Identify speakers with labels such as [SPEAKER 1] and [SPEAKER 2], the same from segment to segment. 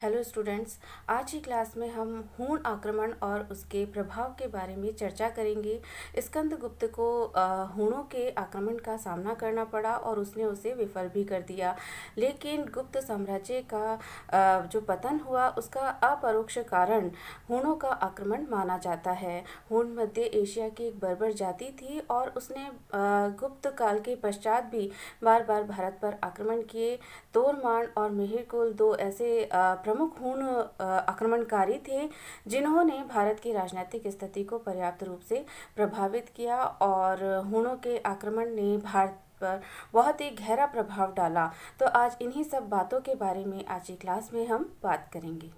[SPEAKER 1] Hello students. आज की class में हम हूण आक्रमण और उसके प्रभाव के बारे में चर्चा करेंगे। स्कंदगुप्त को हूणों के आक्रमण का सामना करना पड़ा और उसने उसे विफल भी कर दिया। लेकिन गुप्त साम्राज्य का जो पतन हुआ उसका अपरोक्ष कारण हूणों का आक्रमण माना जाता है। हूण मध्य एशिया की एक बर्बर जाति थी और उसने गुप्त काल के पश्चात भी बार बार भारत पर आक्रमण किए। तोरमान और मिहिरकुल दो ऐसे प्रमुख हूण आक्रमणकारी थे जिन्होंने भारत की राजनीतिक स्थिति को पर्याप्त रूप से प्रभावित किया और हूणों के आक्रमण ने भारत पर बहुत ही गहरा प्रभाव डाला। तो आज इन्हीं सब बातों के बारे में आज की क्लास में हम बात करेंगे।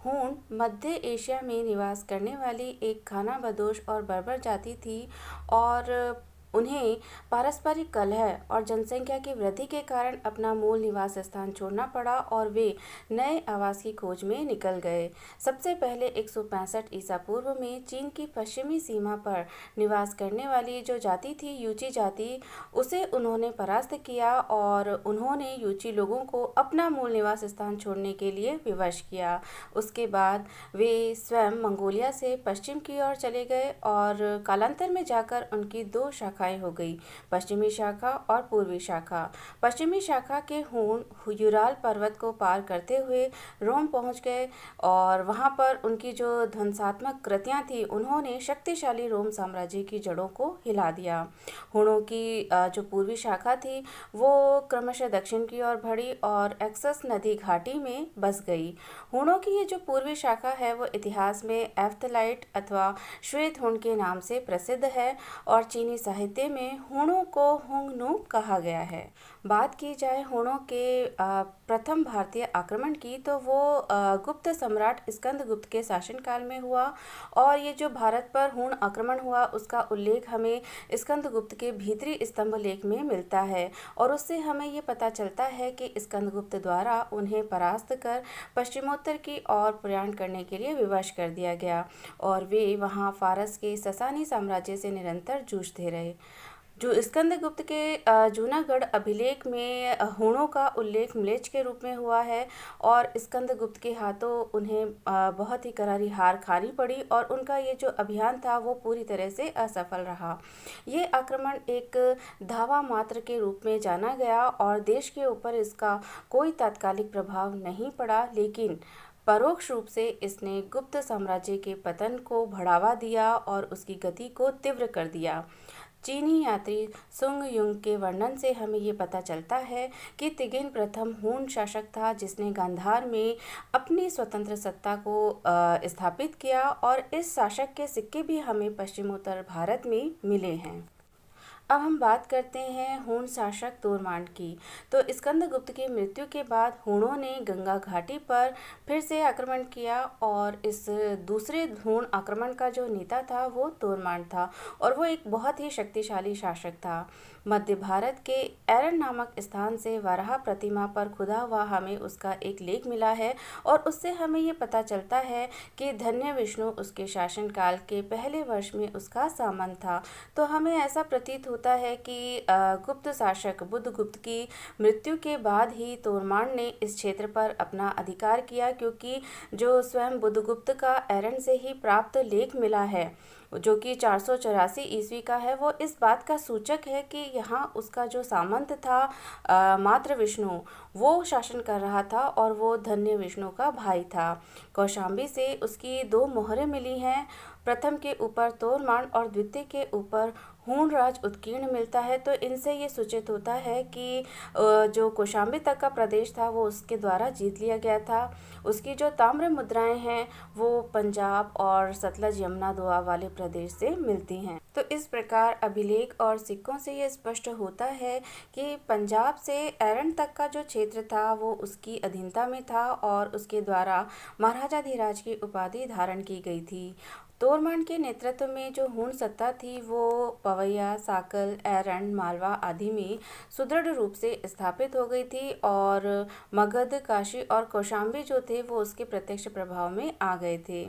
[SPEAKER 1] हूण मध्य एशिया में निवास करने वाली एक खानाबदोश और बर्बर जाति थी और उन्हें पारस्परिक कलह और जनसंख्या की वृद्धि के कारण अपना मूल निवास स्थान छोड़ना पड़ा और वे नए आवास की खोज में निकल गए। सबसे पहले 165 ईसा पूर्व में चीन की पश्चिमी सीमा पर निवास करने वाली जो जाति थी यूची जाति, उसे उन्होंने परास्त किया और उन्होंने यूची लोगों को अपना मूल निवास स्थान छोड़ने के लिए विवश किया। उसके बाद वे स्वयं मंगोलिया से पश्चिम की ओर चले गए और कालांतर में जाकर उनकी दो शाखाएं हो गई, पश्चिमी शाखा और पूर्वी शाखा। पश्चिमी शाखा के हूण यूराल पर्वत को पार करते हुए रोम पहुंच गए और वहां पर उनकी जो ध्वंसात्मक कृतियां थी उन्होंने शक्तिशाली रोम साम्राज्य की जड़ों को हिला दिया। हूणों की जो पूर्वी शाखा थी वो क्रमशः दक्षिण की ओर बढ़ी और एक्सस नदी घाटी में बस गई। हूणों की ये जो पूर्वी शाखा है वो इतिहास में एफ्थलाइट अथवा श्वेत हूण के नाम से प्रसिद्ध है और चीनी साहित्य में हूणों को हुंगनू कहा गया है। बात की जाए हूणों के प्रथम भारतीय आक्रमण की तो वो गुप्त सम्राट स्कंदगुप्त के शासनकाल में हुआ और ये जो भारत पर हूण आक्रमण हुआ उसका उल्लेख हमें स्कंदगुप्त के भीतरी स्तंभ लेख में मिलता है और उससे हमें ये पता चलता है कि स्कंदगुप्त द्वारा उन्हें परास्त कर पश्चिमोत्तर की ओर प्रयाण करने के लिए विवश कर दिया गया और वे वहाँ फारस के ससानी साम्राज्य से निरंतर जूझते रहे। जो स्कंदगुप्त के जूनागढ़ अभिलेख में हूणों का उल्लेख म्लेच्छ के रूप में हुआ है और स्कंदगुप्त के हाथों उन्हें बहुत ही करारी हार खानी पड़ी और उनका ये जो अभियान था वो पूरी तरह से असफल रहा। ये आक्रमण एक धावा मात्र के रूप में जाना गया और देश के ऊपर इसका कोई तात्कालिक प्रभाव नहीं पड़ा, लेकिन परोक्ष रूप से इसने गुप्त साम्राज्य के पतन को बढ़ावा दिया और उसकी गति को तीव्र कर दिया। चीनी यात्री सुंग युंग के वर्णन से हमें ये पता चलता है कि तिगिन प्रथम हूण शासक था जिसने गांधार में अपनी स्वतंत्र सत्ता को स्थापित किया और इस शासक के सिक्के भी हमें पश्चिमोत्तर भारत में मिले हैं। अब हम बात करते हैं हूण शासक तोरमान की। तो स्कंदगुप्त की मृत्यु के बाद हूणों ने गंगा घाटी पर फिर से आक्रमण किया और इस दूसरे हूण आक्रमण का जो नेता था वो तोरमान था और वो एक बहुत ही शक्तिशाली शासक था। मध्य भारत के एरन नामक स्थान से वराह प्रतिमा पर खुदा हुआ हमें उसका एक लेख मिला है और उससे हमें ये पता चलता है कि धन्य विष्णु उसके शासनकाल के पहले वर्ष में उसका सामंत था। तो हमें ऐसा प्रतीत होता है कि गुप्त शासक बुद्धगुप्त की मृत्यु के बाद ही तोरमान ने इस क्षेत्र पर अपना अधिकार किया, क्योंकि जो स्वयं बुद्धगुप्त का एरन से ही प्राप्त लेख मिला है जो कि 484 ईस्वी का है, वो इस बात का सूचक है कि यहाँ उसका जो सामंत था मात्र विष्णु वो शासन कर रहा था और वो धन्य विष्णु का भाई था। कौशाम्बी से उसकी दो मोहरें मिली हैं, प्रथम के ऊपर तोरमान और द्वितीय के ऊपर हूणराज उत्कीर्ण मिलता है। तो इनसे ये सूचित होता है कि जो कौशाम्बी तक का प्रदेश था वो उसके द्वारा जीत लिया गया था। उसकी जो ताम्र मुद्राएं हैं वो पंजाब और सतलज यमुना दोआ वाले प्रदेश से मिलती हैं। तो इस प्रकार अभिलेख और सिक्कों से ये स्पष्ट होता है कि पंजाब से एरन तक का जो क्षेत्र था वो उसकी अधीनता में था और उसके द्वारा महाराजाधिराज की उपाधि धारण की गई थी। तोरमान के नेतृत्व में जो हूण सत्ता थी वो पवैया, साकल, एरन, मालवा आदि में सुदृढ़ रूप से स्थापित हो गई थी और मगध, काशी और कौशाम्बी जो थे वो उसके प्रत्यक्ष प्रभाव में आ गए थे।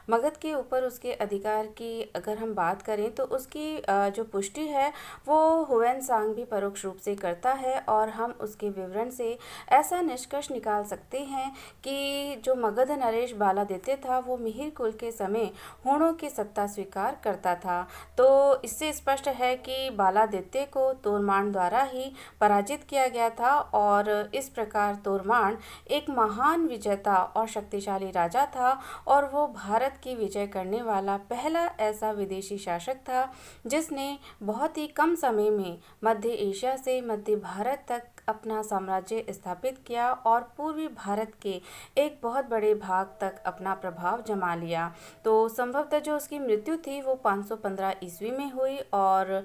[SPEAKER 1] मगध के ऊपर उसके अधिकार की अगर हम बात करें तो उसकी जो पुष्टि है वो हुएन सांग भी परोक्ष रूप से करता है और हम उसके विवरण से ऐसा निष्कर्ष निकाल सकते हैं कि जो मगध नरेश बालादित्य था वो मिहिर कुल के समय हूणों की सत्ता स्वीकार करता था। तो इससे स्पष्ट है कि बालादित्य को तोरमान द्वारा ही पराजित किया गया था और इस प्रकार तोरमान एक महान विजेता और शक्तिशाली राजा था और वो भारत की विजय करने वाला पहला ऐसा विदेशी शासक था जिसने बहुत ही कम समय में मध्य एशिया से मध्य भारत तक अपना साम्राज्य स्थापित किया और पूर्वी भारत के एक बहुत बड़े भाग तक अपना प्रभाव जमा लिया। तो संभवतः जो उसकी मृत्यु थी वो 515 ईस्वी में हुई और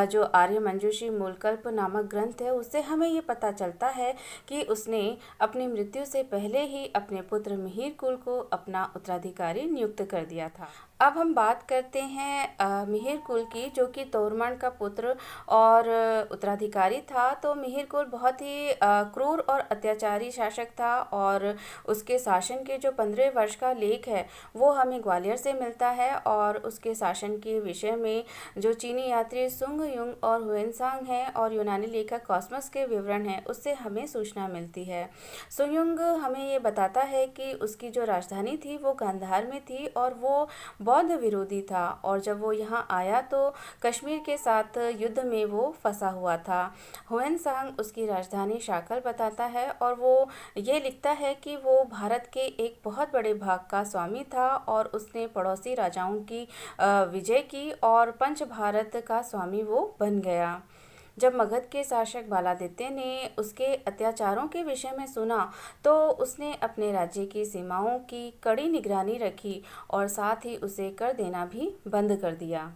[SPEAKER 1] जो आर्य मंजूषी मूलकल्प नामक ग्रंथ है उससे हमें ये पता चलता है कि उसने अपनी मृत्यु से पहले ही अपने पुत्र मिहिर कुल को अपना उत्तराधिकारी नियुक्त कर दिया था। अब हम बात करते हैं मिहिर कुल की, जो कि तोरमान का पुत्र और उत्तराधिकारी था। तो मिहिर कुल बहुत ही क्रूर और अत्याचारी शासक था और उसके शासन के जो 15 वर्ष का लेख है वो हमें ग्वालियर से मिलता है और उसके शासन के विषय में जो चीनी यात्री सुंग युंग और हुएनसांग हैं और यूनानी लेखक कॉस्मस के विवरण हैं उससे हमें सूचना मिलती है। सुंग हमें ये बताता है कि उसकी जो राजधानी थी वो गांधार में थी और वो बौद्ध विरोधी था और जब वो यहाँ आया तो कश्मीर के साथ युद्ध में वो फंसा हुआ था। हुएनसांग उसकी राजधानी शाकल बताता है और वो ये लिखता है कि वो भारत के एक बहुत बड़े भाग का स्वामी था और उसने पड़ोसी राजाओं की विजय की और पंच भारत का स्वामी वो बन गया। जब मगध के शासक बालादित्य ने उसके अत्याचारों के विषय में सुना तो उसने अपने राज्य की सीमाओं की कड़ी निगरानी रखी और साथ ही उसे कर देना भी बंद कर दिया।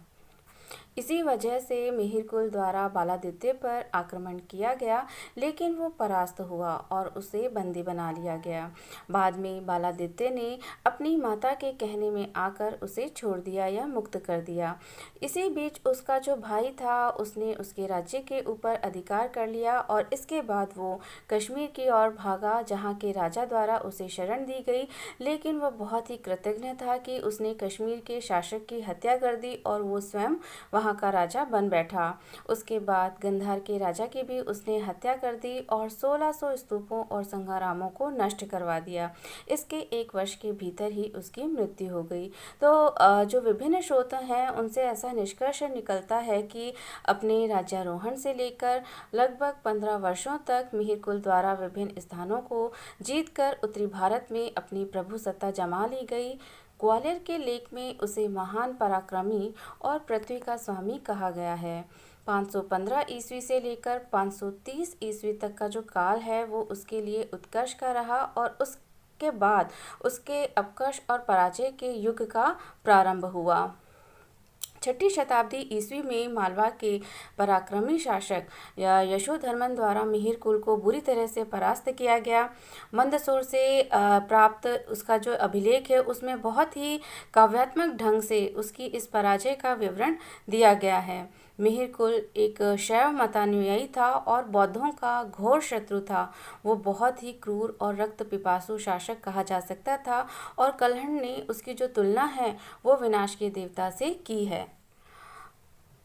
[SPEAKER 1] इसी वजह से मिहिर कुल द्वारा बालादित्य पर आक्रमण किया गया लेकिन वो परास्त हुआ और उसे बंदी बना लिया गया। बाद में बालादित्य ने अपनी माता के कहने में आकर उसे छोड़ दिया या मुक्त कर दिया। इसी बीच उसका जो भाई था उसने उसके राज्य के ऊपर अधिकार कर लिया और इसके बाद वो कश्मीर की ओर भागा जहाँ के राजा द्वारा उसे शरण दी गई, लेकिन वह बहुत ही कृतज्ञ था कि उसने कश्मीर के शासक की हत्या कर दी और वो स्वयं वहाँ का राजा बन बैठा। उसके बाद गंधार के राजा की भी उसने हत्या कर दी और 1600 स्तूपों और संग्रामों को नष्ट करवा दिया। इसके 1 वर्ष के भीतर ही उसकी मृत्यु हो गई। तो जो विभिन्न स्रोत हैं उनसे ऐसा निष्कर्ष निकलता है कि अपने राज्यारोहण से लेकर लगभग 15 वर्षों तक मिहिर कुल द्वारा विभिन्न स्थानों को जीतकर उत्तरी भारत में अपनी प्रभु सत्ता जमा ली गई। ग्वालियर के लेख में उसे महान पराक्रमी और पृथ्वी का स्वामी कहा गया है। 515 ईस्वी से लेकर 530 ईस्वी तक का जो काल है वो उसके लिए उत्कर्ष का रहा और उसके बाद उसके अपकर्ष और पराजय के युग का प्रारंभ हुआ। 6ठी शताब्दी ईस्वी में मालवा के पराक्रमी शासक यशोधर्मन द्वारा मिहिर कुल को बुरी तरह से परास्त किया गया। मंदसौर से प्राप्त उसका जो अभिलेख है उसमें बहुत ही काव्यात्मक ढंग से उसकी इस पराजय का विवरण दिया गया है। मिहिर कुल एक शैव मतानुयायी था और बौद्धों का घोर शत्रु था। वो बहुत ही क्रूर और रक्त पिपासु शासक कहा जा सकता था और कल्हण ने उसकी जो तुलना है वो विनाश के देवता से की है।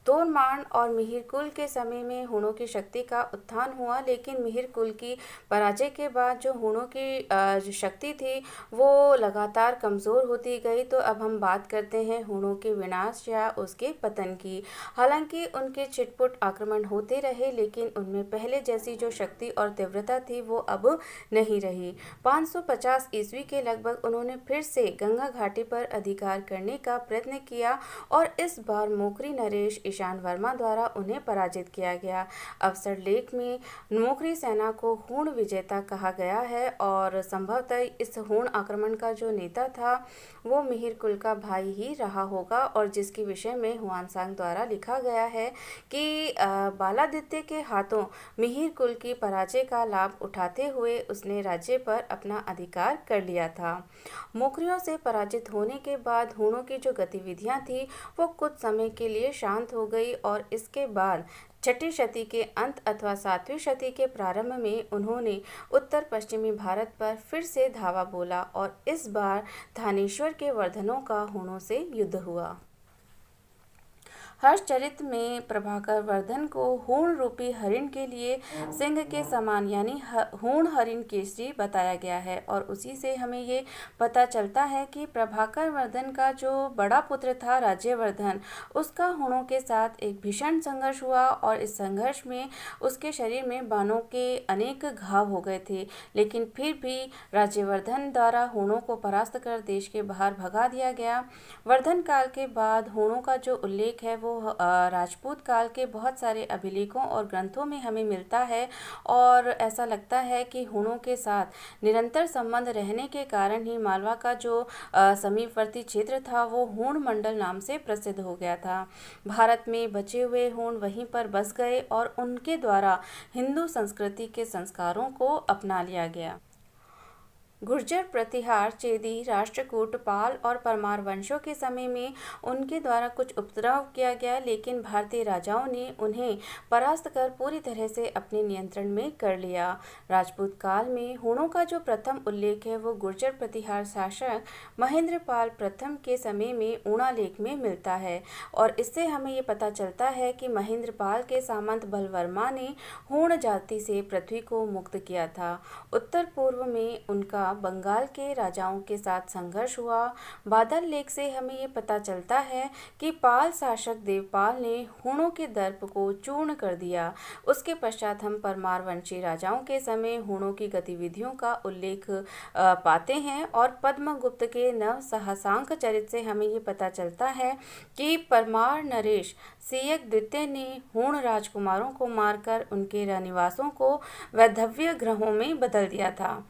[SPEAKER 1] तोरमान और मिहिर कुल के समय में हूणों की शक्ति का उत्थान हुआ, लेकिन मिहिर कुल की पराजय के बाद जो हूणों की जो शक्ति थी वो लगातार कमज़ोर होती गई। तो अब हम बात करते हैं हूणों के विनाश या उसके पतन की। हालांकि उनके छिटपुट आक्रमण होते रहे लेकिन उनमें पहले जैसी जो शक्ति और तीव्रता थी वो अब नहीं रही। 550 ईस्वी के लगभग उन्होंने फिर से गंगा घाटी पर अधिकार करने का प्रयत्न किया और इस बार मोकरी नरेश ईशान वर्मा द्वारा उन्हें पराजित किया गया। अवसर लेख में मोकरी सेना को हूण विजेता कहा गया है और संभवतः इस हूण आक्रमण का जो नेता था वो मिहिर कुल का भाई ही रहा होगा, और जिसके विषय में हुआनसांग द्वारा लिखा गया है कि बालादित्य के हाथों मिहिर कुल की पराजय का लाभ उठाते हुए उसने राज्य पर अपना अधिकार कर लिया था। मोकरियों से पराजित होने के बाद हूणों की जो गतिविधियां थी वो कुछ समय के लिए शांत हो गई, और इसके बाद छठी शती के अंत अथवा 7वीं शती के प्रारंभ में उन्होंने उत्तर पश्चिमी भारत पर फिर से धावा बोला, और इस बार थानेश्वर के वर्धनों का हूणों से युद्ध हुआ। हर्षचरित में प्रभाकर वर्धन को हूण रूपी हरिण के लिए सिंह के समान यानी हूण हरिण केसरी बताया गया है, और उसी से हमें ये पता चलता है कि प्रभाकर वर्धन का जो बड़ा पुत्र था राज्यवर्धन, उसका हूणों के साथ एक भीषण संघर्ष हुआ, और इस संघर्ष में उसके शरीर में बाणों के अनेक घाव हो गए थे, लेकिन फिर भी राज्यवर्धन द्वारा हूणों को परास्त कर देश के बाहर भगा दिया गया। वर्धन काल के बाद हूणों का जो उल्लेख है वो राजपूत काल के बहुत सारे अभिलेखों और ग्रंथों में हमें मिलता है, और ऐसा लगता है कि हूणों के साथ निरंतर संबंध रहने के कारण ही मालवा का जो समीपवर्ती क्षेत्र था वो हूण मंडल नाम से प्रसिद्ध हो गया था। भारत में बचे हुए हूण वहीं पर बस गए और उनके द्वारा हिंदू संस्कृति के संस्कारों को अपना लिया गया। गुर्जर, प्रतिहार, चेदी, राष्ट्रकूट, पाल और परमार वंशों के समय में उनके द्वारा कुछ उपद्रव किया गया, लेकिन भारतीय राजाओं ने उन्हें परास्त कर पूरी तरह से अपने नियंत्रण में कर लिया। राजपूत काल में हूणों का जो प्रथम उल्लेख है वो गुर्जर प्रतिहार शासक महेंद्रपाल प्रथम के समय में ऊणा लेख में मिलता है, और इससे हमें ये पता चलता है कि महेंद्रपाल के सामंत बलवर्मा ने हूण जाति से पृथ्वी को मुक्त किया था। उत्तर पूर्व में उनका बंगाल के राजाओं के साथ संघर्ष हुआ। बादल लेख से हमें ये पता चलता है कि पाल शासक देवपाल ने हूणों के दर्प को चूर्ण कर दिया। उसके पश्चात हम परमार वंशी राजाओं के समय हूणों की गतिविधियों का उल्लेख पाते हैं, और पद्मगुप्त के नव साहसांक चरित से हमें ये पता चलता है कि परमार नरेश सियक द्वितीय ने हूण राजकुमारों को मारकर उनके रहनिवासों को वैधव्य गृहों में बदल दिया था।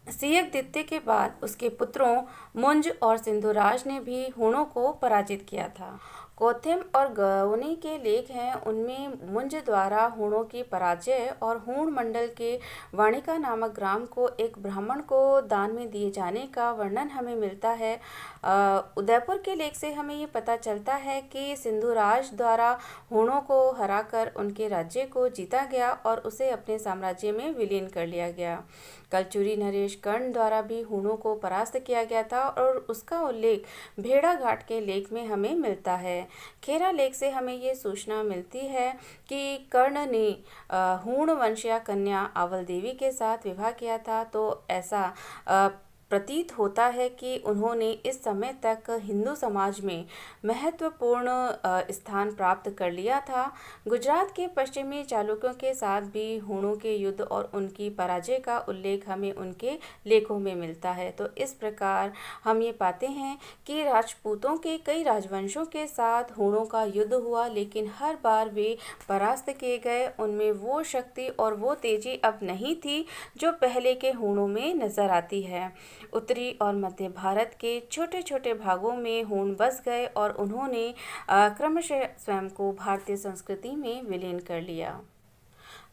[SPEAKER 1] सियक द्वितीय के बाद उसके पुत्रों मुंज और सिंधुराज ने भी हूणों को पराजित किया था। कोथेम और गवनी के लेख हैं, उनमें मुंज द्वारा हूणों की पराजय और हूण मंडल के वाणिका नामक ग्राम को एक ब्राह्मण को दान में दिए जाने का वर्णन हमें मिलता है। उदयपुर के लेख से हमें ये पता चलता है कि सिंधुराज द्वारा हूणों को हराकर उनके राज्य को जीता गया और उसे अपने साम्राज्य में विलीन कर लिया गया। कलचुरी नरेश कर्ण द्वारा भी हूणों को परास्त किया गया था, और उसका उल्लेख भेड़ाघाट के लेख में हमें मिलता है। खेरा लेख से हमें ये सूचना मिलती है कि कर्ण ने हूण वंशीय कन्या आवल देवी के साथ विवाह किया था, तो ऐसा प्रतीत होता है कि उन्होंने इस समय तक हिंदू समाज में महत्वपूर्ण स्थान प्राप्त कर लिया था। गुजरात के पश्चिमी चालुक्यों के साथ भी हूणों के युद्ध और उनकी पराजय का उल्लेख हमें उनके लेखों में मिलता है। तो इस प्रकार हम ये पाते हैं कि राजपूतों के कई राजवंशों के साथ हूणों का युद्ध हुआ, लेकिन हर बार वे परास्त किए गए। उनमें वो शक्ति और वो तेजी अब नहीं थी जो पहले के हूणों में नजर आती है। उत्तरी और मध्य भारत के छोटे छोटे भागों में हूण बस गए और उन्होंने क्रमशः स्वयं को भारतीय संस्कृति में विलीन कर लिया।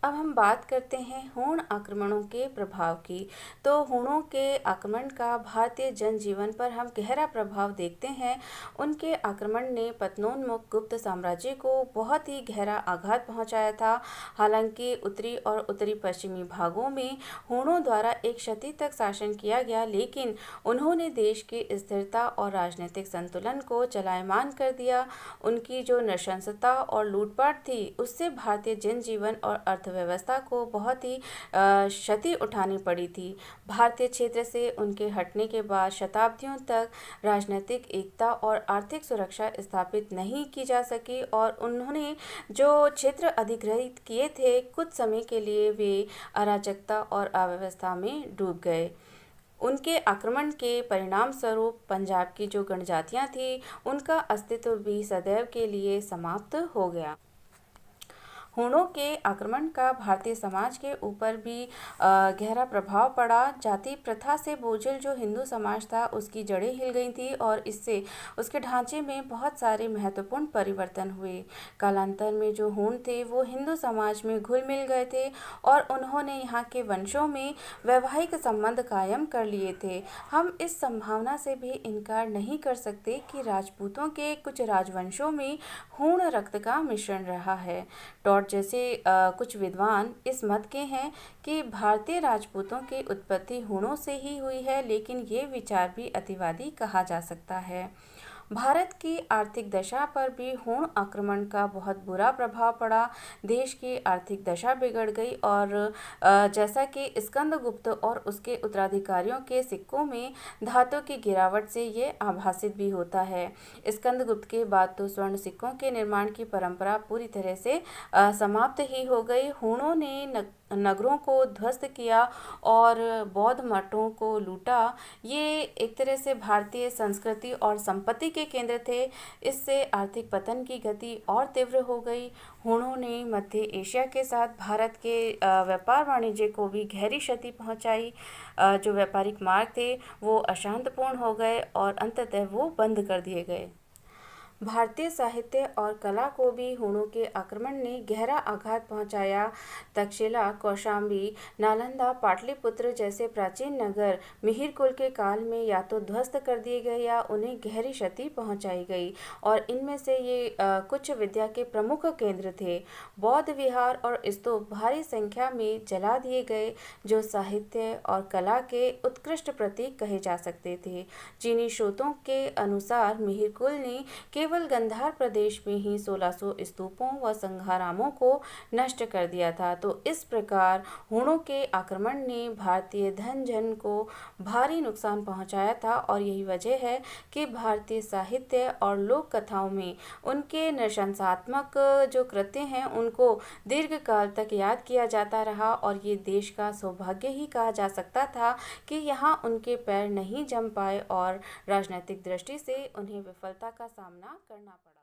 [SPEAKER 1] अब हम बात करते हैं हूण आक्रमणों के प्रभाव की। तो हूणों के आक्रमण का भारतीय जनजीवन पर हम गहरा प्रभाव देखते हैं। उनके आक्रमण ने पतनोन्मुख गुप्त साम्राज्य को बहुत ही गहरा आघात पहुंचाया था। हालांकि उत्तरी और उत्तरी पश्चिमी भागों में हूणों द्वारा एक शती तक शासन किया गया, लेकिन उन्होंने देश की स्थिरता और राजनीतिक संतुलन को चलायमान कर दिया। उनकी जो नृशंसता और लूटपाट थी उससे भारतीय जनजीवन और अर्थव्यवस्था को बहुत ही क्षति उठानी पड़ी थी। भारतीय क्षेत्र से उनके हटने के बाद शताब्दियों तक राजनीतिक एकता और आर्थिक सुरक्षा स्थापित नहीं की जा सकी, और उन्होंने जो क्षेत्र अधिग्रहित किए थे कुछ समय के लिए वे अराजकता और अव्यवस्था में डूब गए। उनके आक्रमण के परिणाम स्वरूप पंजाब की जो जनजातियाँ थी उनका अस्तित्व भी सदैव के लिए समाप्त हो गया। हूणों के आक्रमण का भारतीय समाज के ऊपर भी गहरा प्रभाव पड़ा। जाति प्रथा से बोझिल जो हिंदू समाज था उसकी जड़ें हिल गई थी और इससे उसके ढांचे में बहुत सारे महत्वपूर्ण परिवर्तन हुए। कालांतर में जो हूण थे वो हिंदू समाज में घुल मिल गए थे और उन्होंने यहाँ के वंशों में वैवाहिक संबंध कायम कर लिए थे। हम इस संभावना से भी इनकार नहीं कर सकते कि राजपूतों के कुछ राजवंशों में हूण रक्त का मिश्रण रहा है। टॉट जैसे कुछ विद्वान इस मत के हैं कि भारतीय राजपूतों की उत्पत्ति हूणों से ही हुई है, लेकिन ये विचार भी अतिवादी कहा जा सकता है। भारत की आर्थिक दशा पर भी हूण आक्रमण का बहुत बुरा प्रभाव पड़ा। देश की आर्थिक दशा बिगड़ गई और जैसा कि स्कंदगुप्त और उसके उत्तराधिकारियों के सिक्कों में धातु की गिरावट से ये आभासित भी होता है। स्कंदगुप्त के बाद तो स्वर्ण सिक्कों के निर्माण की परंपरा पूरी तरह से समाप्त ही हो गई। हूणों ने नगरों को ध्वस्त किया और बौद्ध मठों को लूटा। ये एक तरह से भारतीय संस्कृति और संपत्ति के केंद्र थे। इससे आर्थिक पतन की गति और तीव्र हो गई। हूणों ने मध्य एशिया के साथ भारत के व्यापार वाणिज्य को भी गहरी क्षति पहुंचाई। जो व्यापारिक मार्ग थे वो अशांतपूर्ण हो गए और अंततः वो बंद कर दिए गए। भारतीय साहित्य और कला को भी हूणों के आक्रमण ने गहरा आघात पहुंचाया। तक्षशिला, कौशाम्बी, नालंदा, पाटलिपुत्र जैसे प्राचीन नगर मिहिर कुल के काल में या तो ध्वस्त कर दिए गए या उन्हें गहरी क्षति पहुंचाई गई और इनमें से ये कुछ विद्या के प्रमुख केंद्र थे। बौद्ध विहार और स्तूप भारी संख्या में जला दिए गए जो साहित्य और कला के उत्कृष्ट प्रतीक कहे जा सकते थे। चीनी स्रोतों के अनुसार मिहिर कुल ने केवल गंधार प्रदेश में ही 1600 स्तूपों व संघारामों को नष्ट कर दिया था। तो इस प्रकार हूणों के आक्रमण ने भारतीय धन जन को भारी नुकसान पहुंचाया था और यही वजह है कि भारतीय साहित्य और लोक कथाओं में उनके नृशंसात्मक जो कृत्य हैं उनको दीर्घकाल तक याद किया जाता रहा और ये देश का सौभाग्य ही कहा जा सकता था कि यहाँ उनके पैर नहीं जम पाए और राजनीतिक दृष्टि से उन्हें विफलता का सामना करना पड़ा।